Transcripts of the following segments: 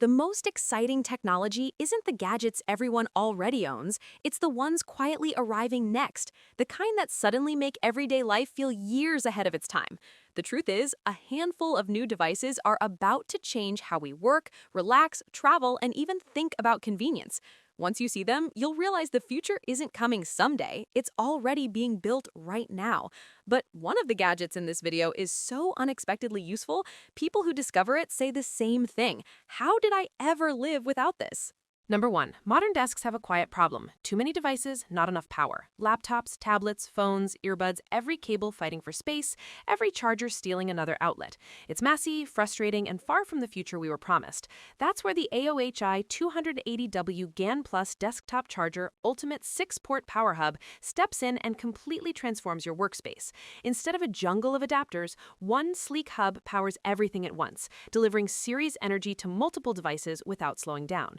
The most exciting technology isn't the gadgets everyone already owns, it's the ones quietly arriving next, the kind that suddenly make everyday life feel years ahead of its time. The truth is, a handful of new devices are about to change how we work, relax, travel, and even think about convenience. Once you see them, you'll realize the future isn't coming someday, it's already being built right now. But one of the gadgets in this video is so unexpectedly useful, people who discover it say the same thing. How did I ever live without this? Number 1. Modern desks have a quiet problem. Too many devices, not enough power. Laptops, tablets, phones, earbuds, every cable fighting for space, every charger stealing another outlet. It's messy, frustrating, and far from the future we were promised. That's where the AOHi 280W GAN Plus desktop charger Ultimate 6-port power hub steps in and completely transforms your workspace. Instead of a jungle of adapters, one sleek hub powers everything at once, delivering series energy to multiple devices without slowing down.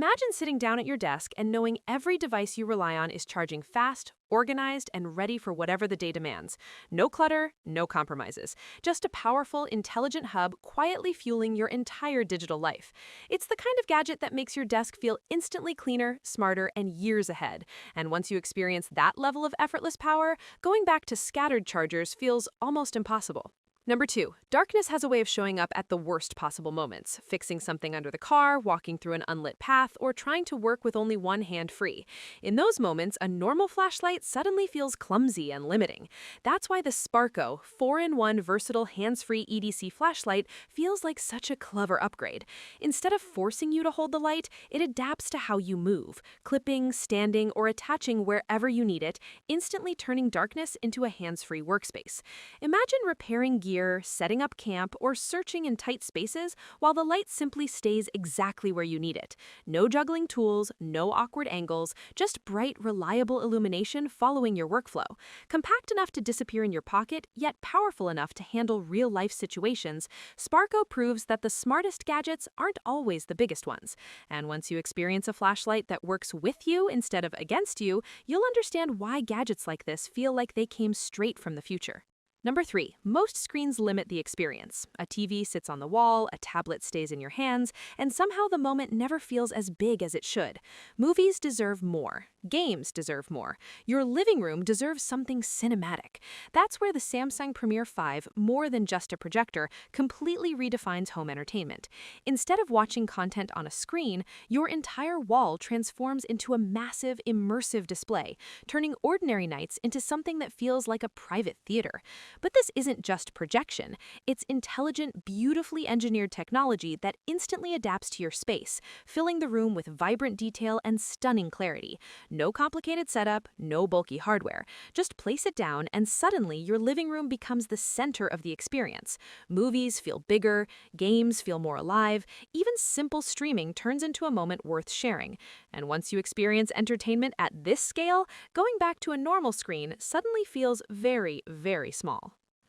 Imagine sitting down at your desk and knowing every device you rely on is charging fast, organized, and ready for whatever the day demands. No clutter, no compromises. Just a powerful, intelligent hub quietly fueling your entire digital life. It's the kind of gadget that makes your desk feel instantly cleaner, smarter, and years ahead. And once you experience that level of effortless power, going back to scattered chargers feels almost impossible. Number 2, darkness has a way of showing up at the worst possible moments, fixing something under the car, walking through an unlit path, or trying to work with only one hand free. In those moments, a normal flashlight suddenly feels clumsy and limiting. That's why the SparkO 4-in-1 versatile hands-free EDC flashlight feels like such a clever upgrade. Instead of forcing you to hold the light, it adapts to how you move, clipping, standing, or attaching wherever you need it, instantly turning darkness into a hands-free workspace. Imagine repairing gear, setting up camp, or searching in tight spaces while the light simply stays exactly where you need it. No juggling tools, no awkward angles, just bright, reliable illumination following your workflow. Compact enough to disappear in your pocket, yet powerful enough to handle real-life situations, SparkO proves that the smartest gadgets aren't always the biggest ones. And once you experience a flashlight that works with you instead of against you, you'll understand why gadgets like this feel like they came straight from the future. Number 3, most screens limit the experience. A TV sits on the wall, a tablet stays in your hands, and somehow the moment never feels as big as it should. Movies deserve more. Games deserve more. Your living room deserves something cinematic. That's where the Samsung Premier 5, more than just a projector, completely redefines home entertainment. Instead of watching content on a screen, your entire wall transforms into a massive, immersive display, turning ordinary nights into something that feels like a private theater. But this isn't just projection. It's intelligent, beautifully engineered technology that instantly adapts to your space, filling the room with vibrant detail and stunning clarity. No complicated setup, no bulky hardware. Just place it down and suddenly your living room becomes the center of the experience. Movies feel bigger, games feel more alive, even simple streaming turns into a moment worth sharing. And once you experience entertainment at this scale, going back to a normal screen suddenly feels very, very small.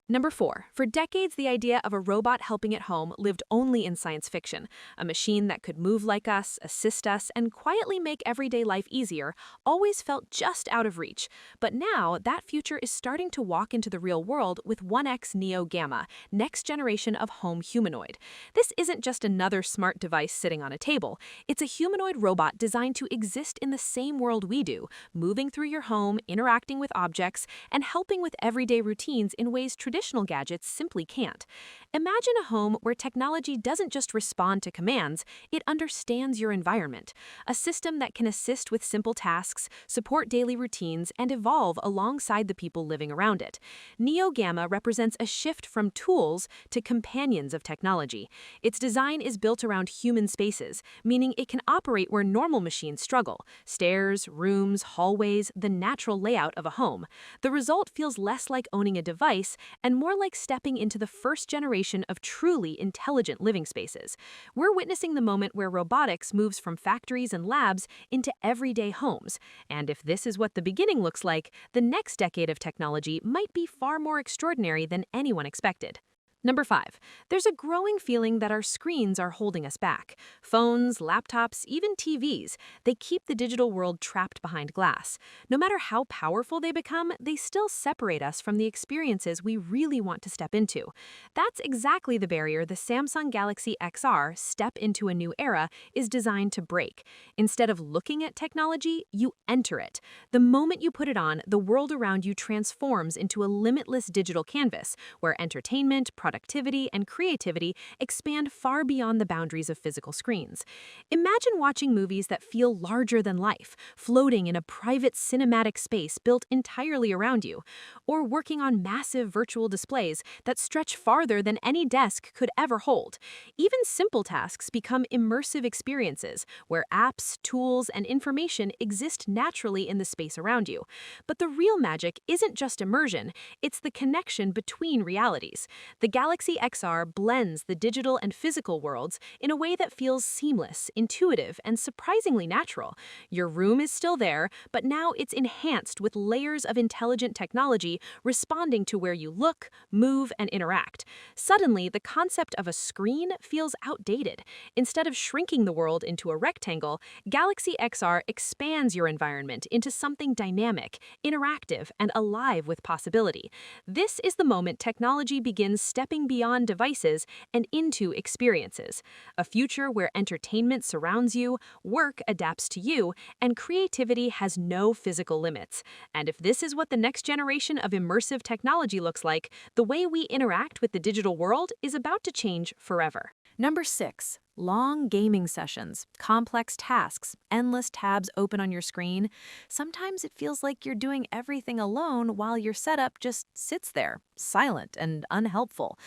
Number 4, for decades the idea of a robot helping at home lived only in science fiction. A machine that could move like us, assist us, and quietly make everyday life easier always felt just out of reach. But now that future is starting to walk into the real world with 1X Neo Gamma, next generation of home humanoid. This isn't just another smart device sitting on a table. It's a humanoid robot designed to exist in the same world we do, moving through your home, interacting with objects, and helping with everyday routines in ways traditional gadgets simply can't. Imagine a home where technology doesn't just respond to commands, it understands your environment. A system that can assist with simple tasks, support daily routines, and evolve alongside the people living around it. Neo Gamma represents a shift from tools to companions of technology. Its design is built around human spaces, meaning it can operate where normal machines struggle: stairs, rooms, hallways, the natural layout of a home. The result feels less like owning a device and more like stepping into the first generation of truly intelligent living spaces. We're witnessing the moment where robotics moves from factories and labs into everyday homes. And if this is what the beginning looks like, the next decade of technology might be far more extraordinary than anyone expected. Number 5, there's a growing feeling that our screens are holding us back. Phones, laptops, even TVs, they keep the digital world trapped behind glass. No matter how powerful they become, they still separate us from the experiences we really want to step into. That's exactly the barrier the Samsung Galaxy XR Step into a New Era is designed to break. Instead of looking at technology, you enter it. The moment you put it on, the world around you transforms into a limitless digital canvas where entertainment, productivity, and creativity expand far beyond the boundaries of physical screens. Imagine watching movies that feel larger than life, floating in a private cinematic space built entirely around you, or working on massive virtual displays that stretch farther than any desk could ever hold. Even simple tasks become immersive experiences where apps, tools, and information exist naturally in the space around you. But the real magic isn't just immersion, it's the connection between realities. The Galaxy XR blends the digital and physical worlds in a way that feels seamless, intuitive, and surprisingly natural. Your room is still there, but now it's enhanced with layers of intelligent technology responding to where you look, move, and interact. Suddenly, the concept of a screen feels outdated. Instead of shrinking the world into a rectangle, Galaxy XR expands your environment into something dynamic, interactive, and alive with possibility. This is the moment technology begins stepping beyond devices and into experiences. A future where entertainment surrounds you, work adapts to you, and creativity has no physical limits. And if this is what the next generation of immersive technology looks like, the way we interact with the digital world is about to change forever. Number 6. Long gaming sessions, complex tasks, endless tabs open on your screen. Sometimes it feels like you're doing everything alone while your setup just sits there, silent and unhelpful.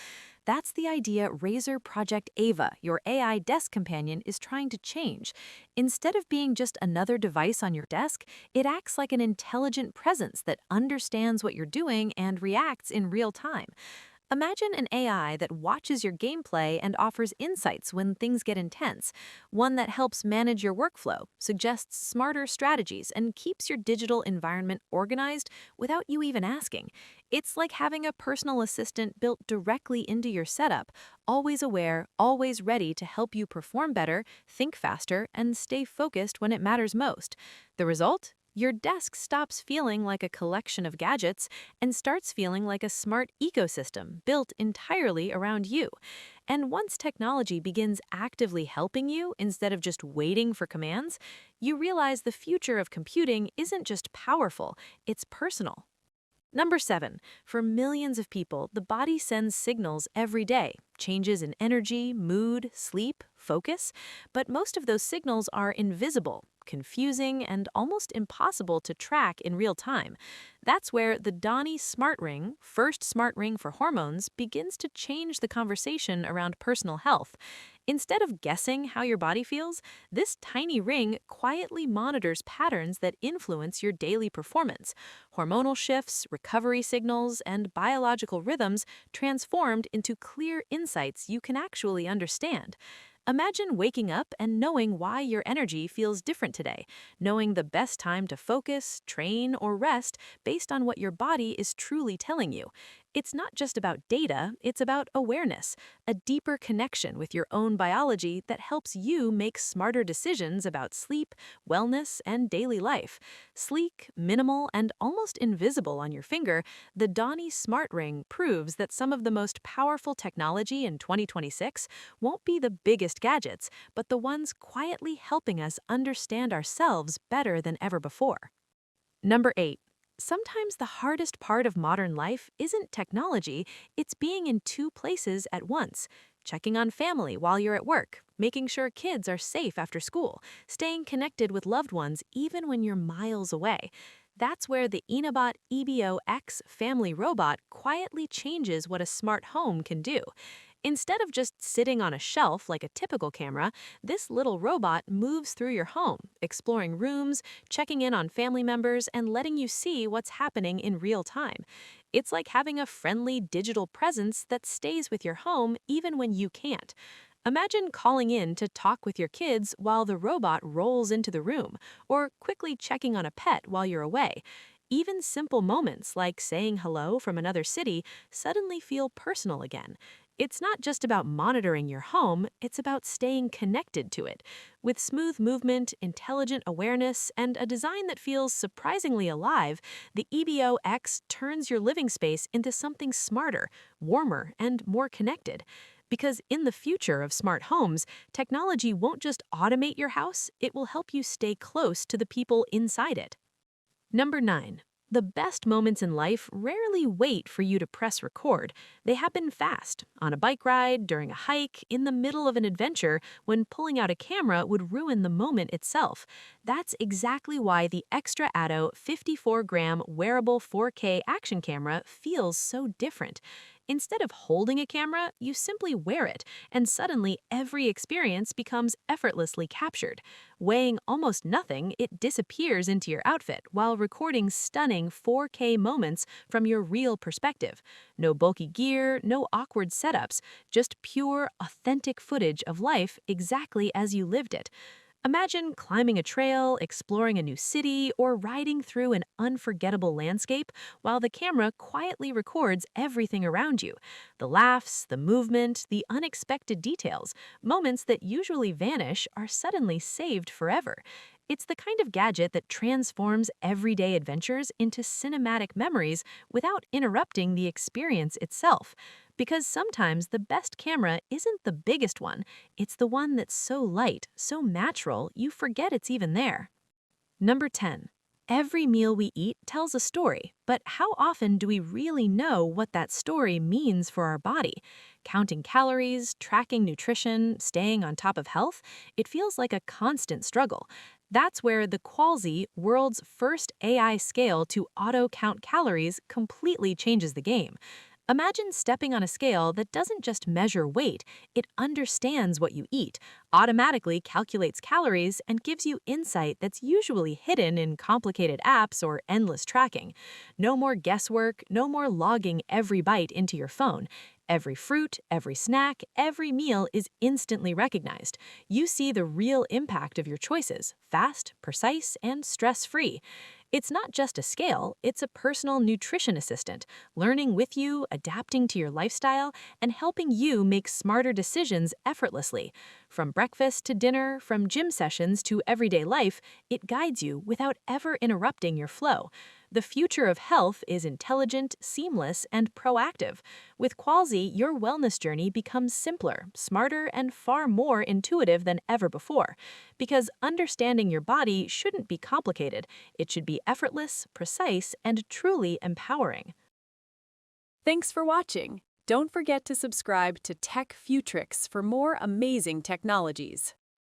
That's the idea Razer Project AVA, your AI desk companion, is trying to change. Instead of being just another device on your desk, it acts like an intelligent presence that understands what you're doing and reacts in real time. Imagine an AI that watches your gameplay and offers insights when things get intense, one that helps manage your workflow, suggests smarter strategies, and keeps your digital environment organized without you even asking. It's like having a personal assistant built directly into your setup, always aware, always ready to help you perform better, think faster, and stay focused when it matters most. The result? Your desk stops feeling like a collection of gadgets and starts feeling like a smart ecosystem built entirely around you. And once technology begins actively helping you instead of just waiting for commands, you realize the future of computing isn't just powerful, it's personal. Number 7. For millions of people, the body sends signals every day, changes in energy, mood, sleep, focus, but most of those signals are invisible, confusing, and almost impossible to track in real time. That's where the Doni smart ring, first smart ring for hormones, begins to change the conversation around personal health. Instead of guessing how your body feels, this tiny ring quietly monitors patterns that influence your daily performance. Hormonal shifts, recovery signals, and biological rhythms transformed into clear insights you can actually understand. Imagine waking up and knowing why your energy feels different today, knowing the best time to focus, train, or rest based on what your body is truly telling you. It's not just about data, it's about awareness, a deeper connection with your own biology that helps you make smarter decisions about sleep, wellness, and daily life. Sleek, minimal, and almost invisible on your finger, the Doni Smart Ring proves that some of the most powerful technology in 2026 won't be the biggest gadgets, but the ones quietly helping us understand ourselves better than ever before. Number 8. Sometimes the hardest part of modern life isn't technology, it's being in two places at once. Checking on family while you're at work, making sure kids are safe after school, staying connected with loved ones even when you're miles away. That's where the Enabot EBO X family robot quietly changes what a smart home can do. Instead of just sitting on a shelf like a typical camera, this little robot moves through your home, exploring rooms, checking in on family members, and letting you see what's happening in real time. It's like having a friendly digital presence that stays with your home even when you can't. Imagine calling in to talk with your kids while the robot rolls into the room, or quickly checking on a pet while you're away. Even simple moments like saying hello from another city suddenly feel personal again. It's not just about monitoring your home, it's about staying connected to it. With smooth movement, intelligent awareness, and a design that feels surprisingly alive, the EBO X turns your living space into something smarter, warmer, and more connected. Because in the future of smart homes, technology won't just automate your house, it will help you stay close to the people inside it. Number 9. The best moments in life rarely wait for you to press record. They happen fast, on a bike ride, during a hike, in the middle of an adventure, when pulling out a camera would ruin the moment itself. That's exactly why the Xtra Atto 54-gram wearable 4K action camera feels so different. Instead of holding a camera, you simply wear it, and suddenly every experience becomes effortlessly captured. Weighing almost nothing, it disappears into your outfit while recording stunning 4K moments from your real perspective. No bulky gear, no awkward setups, just pure, authentic footage of life exactly as you lived it. Imagine climbing a trail, exploring a new city, or riding through an unforgettable landscape while the camera quietly records everything around you. The laughs, the movement, the unexpected details, moments that usually vanish are suddenly saved forever. It's the kind of gadget that transforms everyday adventures into cinematic memories without interrupting the experience itself. Because sometimes the best camera isn't the biggest one, it's the one that's so light, so natural, you forget it's even there. Number 10. Every meal we eat tells a story, but how often do we really know what that story means for our body? Counting calories, tracking nutrition, staying on top of health, it feels like a constant struggle. That's where the Qalzy, world's first AI scale to auto-count calories, completely changes the game. Imagine stepping on a scale that doesn't just measure weight, it understands what you eat, automatically calculates calories, and gives you insight that's usually hidden in complicated apps or endless tracking. No more guesswork, no more logging every bite into your phone. Every fruit, every snack, every meal is instantly recognized. You see the real impact of your choices, fast, precise, and stress-free. It's not just a scale, it's a personal nutrition assistant, learning with you, adapting to your lifestyle, and helping you make smarter decisions effortlessly. From breakfast to dinner, from gym sessions to everyday life, it guides you without ever interrupting your flow. The future of health is intelligent, seamless, and proactive. With Qalzy, your wellness journey becomes simpler, smarter, and far more intuitive than ever before. Because understanding your body shouldn't be complicated. It should be effortless, precise, and truly empowering. Thanks for watching. Don't forget to subscribe to TechFutrix for more amazing technologies.